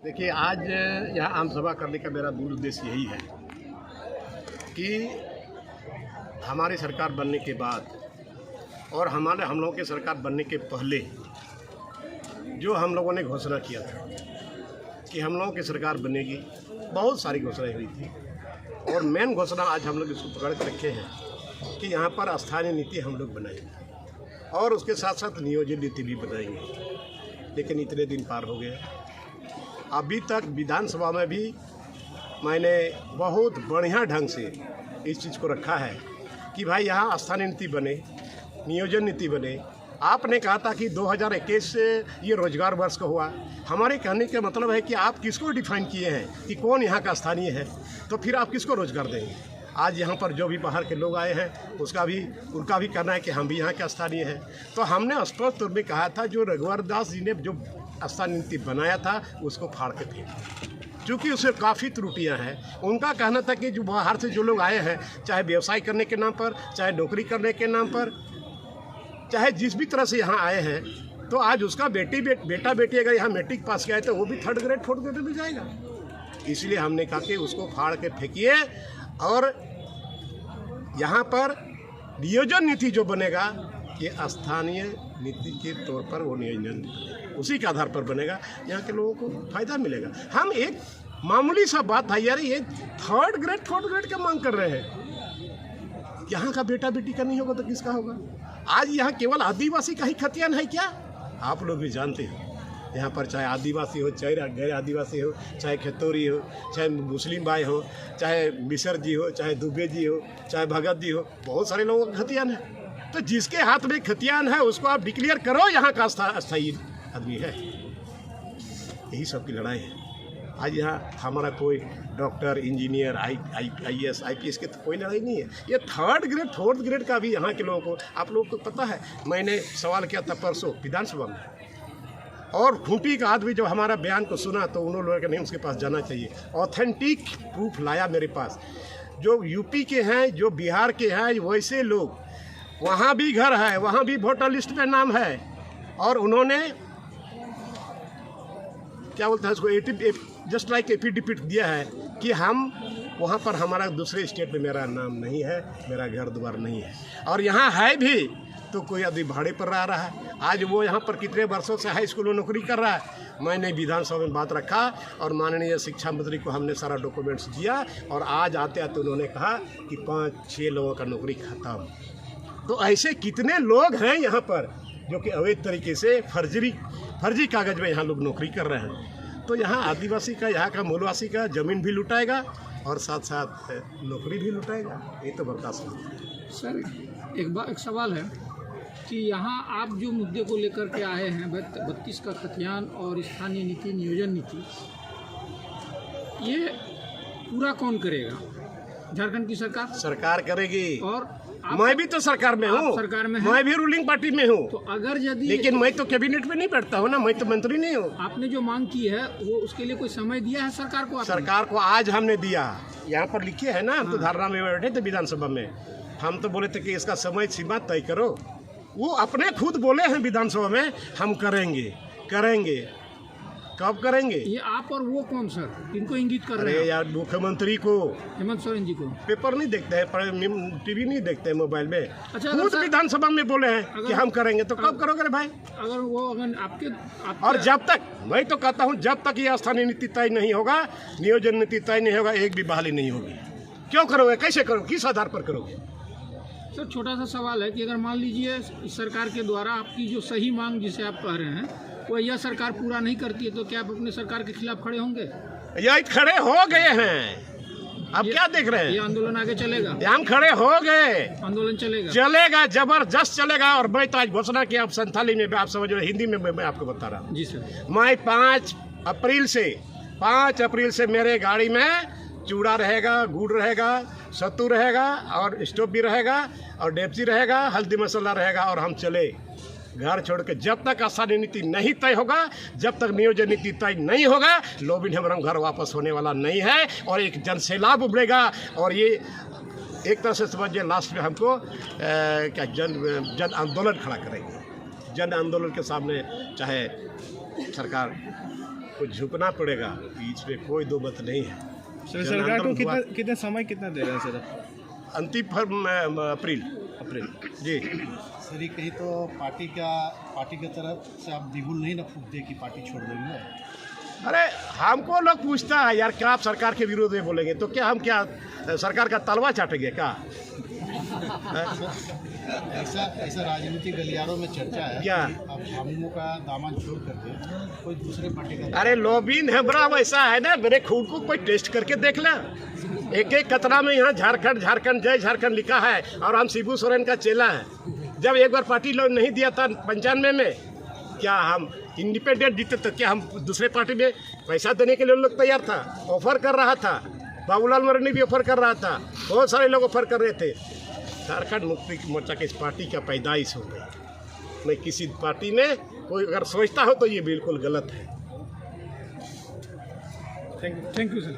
देखिए, आज यहाँ आम सभा करने का मेरा मूल उद्देश्य यही है कि हमारी सरकार बनने के बाद और हम लोगों की सरकार बनने के पहले जो हम लोगों ने घोषणा किया था कि हम लोगों की सरकार बनेगी, बहुत सारी घोषणाएं हुई थी और मेन घोषणा आज हम लोग इसको पकड़ के रखे हैं कि यहाँ पर स्थानीय नीति हम लोग बनाएंगे और उसके साथ साथ नियोजन नीति भी बनाएंगे। लेकिन इतने दिन पार हो गए, अभी तक विधानसभा में भी मैंने बहुत बढ़िया ढंग से इस चीज़ को रखा है कि भाई यहाँ स्थानीय नीति बने, नियोजन नीति बने। आपने कहा था कि 2021 से ये रोजगार वर्ष का हुआ। हमारे कहने का मतलब है कि आप किसको डिफाइन किए हैं कि कौन यहाँ का स्थानीय है, तो फिर आप किसको रोजगार देंगे। आज यहाँ पर जो भी बाहर के लोग आए हैं उनका भी कहना है कि हम भी यहाँ के स्थानीय हैं। तो हमने स्पष्ट तौर में कहा था जो रघुवर दास जी ने जो स्थानीय नीति बनाया था उसको फाड़ के फेंक, चूँकि उसमें काफ़ी त्रुटियां हैं। उनका कहना था कि जो बाहर से जो लोग आए हैं, चाहे व्यवसाय करने के नाम पर, चाहे नौकरी करने के नाम पर, चाहे जिस भी तरह से यहाँ आए हैं, तो आज उसका बेटा बेटी अगर यहाँ मैट्रिक पास किया है तो वो भी 3rd ग्रेड 4th ग्रेड में जाएगा। इसलिए हमने कहा कि उसको फाड़ के फेंकिए और यहाँ पर नियोजन नीति जो बनेगा ये स्थानीय नीति के तौर पर वो नियोजन उसी के आधार पर बनेगा, यहाँ के लोगों को फायदा मिलेगा। हम एक मामूली सा बात है यार, ये 3rd ग्रेड 4th ग्रेड का मांग कर रहे हैं। यहाँ का बेटा बेटी का नहीं होगा तो किसका होगा। आज यहाँ केवल आदिवासी का ही खतियान है क्या? आप लोग भी जानते हैं यहाँ पर चाहे आदिवासी हो, चाहे गैर आदिवासी हो, चाहे खेतौरी हो, चाहे मुस्लिम भाई हो, चाहे मिसर जी हो, चाहे दुबे जी हो, चाहे भगत जी हो, बहुत सारे लोगों का खतियान है। तो जिसके हाथ में खतियान है उसको आप डिक्लेयर करो यहाँ का स्थायी आदमी है। यही सब की लड़ाई है। आज यहाँ हमारा कोई डॉक्टर, इंजीनियर, IAS, IPS की तो कोई लड़ाई नहीं है। ये 3rd ग्रेड 4th ग्रेड का भी यहाँ के लोगों को, आप लोगों को पता है, मैंने सवाल किया था परसों विधानसभा में और खूंटी का आदमी जो हमारा बयान को सुना तो उन्होंने लोगों नहीं, उसके पास जाना चाहिए। ऑथेंटिक प्रूफ लाया मेरे पास। जो यूपी के हैं, जो बिहार के हैं, वैसे लोग वहाँ भी घर है, वहाँ भी वोटर लिस्ट में नाम है और उन्होंने क्या बोलते हैं उसको, जस्ट लाइक एफिडेविट दिया है कि हम वहाँ पर, हमारा दूसरे स्टेट में मेरा नाम नहीं है, मेरा घर द्वार नहीं है। और यहाँ है भी तो कोई आदमी भाड़े पर रह रहा है। आज वो यहाँ पर कितने वर्षों से हाई स्कूल में नौकरी कर रहा है। मैंने विधानसभा में बात रखा और माननीय शिक्षा मंत्री को हमने सारा डॉक्यूमेंट्स दिया और आज आते आते उन्होंने कहा कि 5-6 लोगों का नौकरी खत्म। तो ऐसे कितने लोग हैं यहाँ पर जो कि अवैध तरीके से फर्जी कागज में यहाँ लोग नौकरी कर रहे हैं। तो यहाँ आदिवासी का, यहाँ का मूलवासी का ज़मीन भी लुटाएगा और साथ साथ नौकरी भी लुटाएगा। ये तो बर्दाश्त नहीं। सर, एक सवाल है कि यहाँ आप जो मुद्दे को लेकर के आए हैं 32 का खतियान और स्थानीय नीति, नियोजन नीति, ये पूरा कौन करेगा? झारखंड की सरकार करेगी। और मैं भी तो सरकार में हूँ, सरकार में मैं भी रूलिंग पार्टी में हूँ। तो अगर यदि, लेकिन मैं तो कैबिनेट में नहीं बैठता हूँ ना, मैं तो मंत्री नहीं हूँ। आपने जो मांग की है वो उसके लिए कोई समय दिया है सरकार को? सरकार को आज हमने दिया, यहाँ पर लिखे है ना। हम तो धारणा में बैठे थे विधानसभा में, हम तो बोले थे कि इसका समय सीमा तय करो। वो अपने खुद बोले हैं विधानसभा में, हम करेंगे। कब करेंगे? ये आप और वो कौन सर, इनको इंगित कर रहे हैं? अरे यार, मुख्यमंत्री को, हेमंत सोरेन जी को। पेपर नहीं देखते हैं, TV नहीं देखते हैं, मोबाइल में। अच्छा, खुद विधानसभा में बोले हैं कि हम करेंगे, तो कब करोगे रे भाई? अगर आपके और जब तक, मैं तो कहता हूँ, जब तक ये स्थानीय नीति तय नहीं होगा, नियोजन नीति तय नहीं होगा, एक भी बहाली नहीं होगी। क्यों करोगे, कैसे करोगे, किस आधार पर करोगे? सर, छोटा सा सवाल है कि अगर मान लीजिए सरकार के द्वारा आपकी जो सही मांग जिसे आप कह रहे हैं वो यह सरकार पूरा नहीं करती है, तो क्या आप अपने सरकार के खिलाफ खड़े होंगे? यही खड़े हो गए हैं। अब क्या देख रहे हैं? ये आंदोलन आगे चलेगा? हम खड़े हो गए, आंदोलन चलेगा, जबरदस्त चलेगा। और मैं तो आज घोषणा किया, आप संथाली में, आप समझ रहे, हिंदी में मैं आपको बता रहा हूँ। जी सर। मैं 5 अप्रैल से मेरे गाड़ी में चूड़ा रहेगा, गुड़ रहेगा, सत्तू रहेगा और स्टोव भी रहेगा और डेपची रहेगा, हल्दी मसाला रहेगा और हम चले घर छोड़ के। जब तक स्थानीय नीति नहीं तय होगा, जब तक नियोजन नीति तय नहीं होगा, लोबिन हमारा घर वापस होने वाला नहीं है और एक जन सैलाब उभरेगा। और ये एक तरह से समझिए, लास्ट में हमको क्या जन आंदोलन खड़ा करेंगे। जन आंदोलन के सामने चाहे सरकार कुछ झुकना पड़ेगा, इसमें कोई दो मत नहीं है। सर सरकार को कितना समय कितना दे रहे हैं सर? अंतिम अप्रैल जी। सर ये कहीं तो पार्टी की तरफ से आप बिगुल नहीं ना फूकते कि पार्टी छोड़ देंगे? अरे हमको लोग पूछता है यार, क्या आप सरकार के विरोध में बोलेंगे तो क्या हम क्या सरकार का तलवा चाटेंगे क्या? ऐसा राजनीतिक गलियारों में चर्चा है क्या? कि आप झामुमो का दामन छोड़ करके कोई दूसरे पार्टी का। अरे लॉबिन है बड़ा वैसा है ना, मेरे खून को कोई टेस्ट करके देख ले। एक एक कतरा में यहाँ झारखंड जय झारखंड लिखा है और हम शिबू सोरेन का चेला है। जब एक बार पार्टी लोग नहीं दिया था 95 में, क्या हम इंडिपेंडेंट जीते तो क्या हम दूसरे पार्टी में पैसा देने के लिए लोग तैयार था? ऑफर कर रहा था, बाबूलाल मरांडी भी ऑफर कर रहा था, बहुत सारे लोग ऑफर कर रहे थे। झारखंड मुक्ति मोर्चा की इस पार्टी का पैदाइश हो गई। मैं किसी पार्टी में कोई अगर सोचता हो तो ये बिल्कुल गलत है। Thank you sir.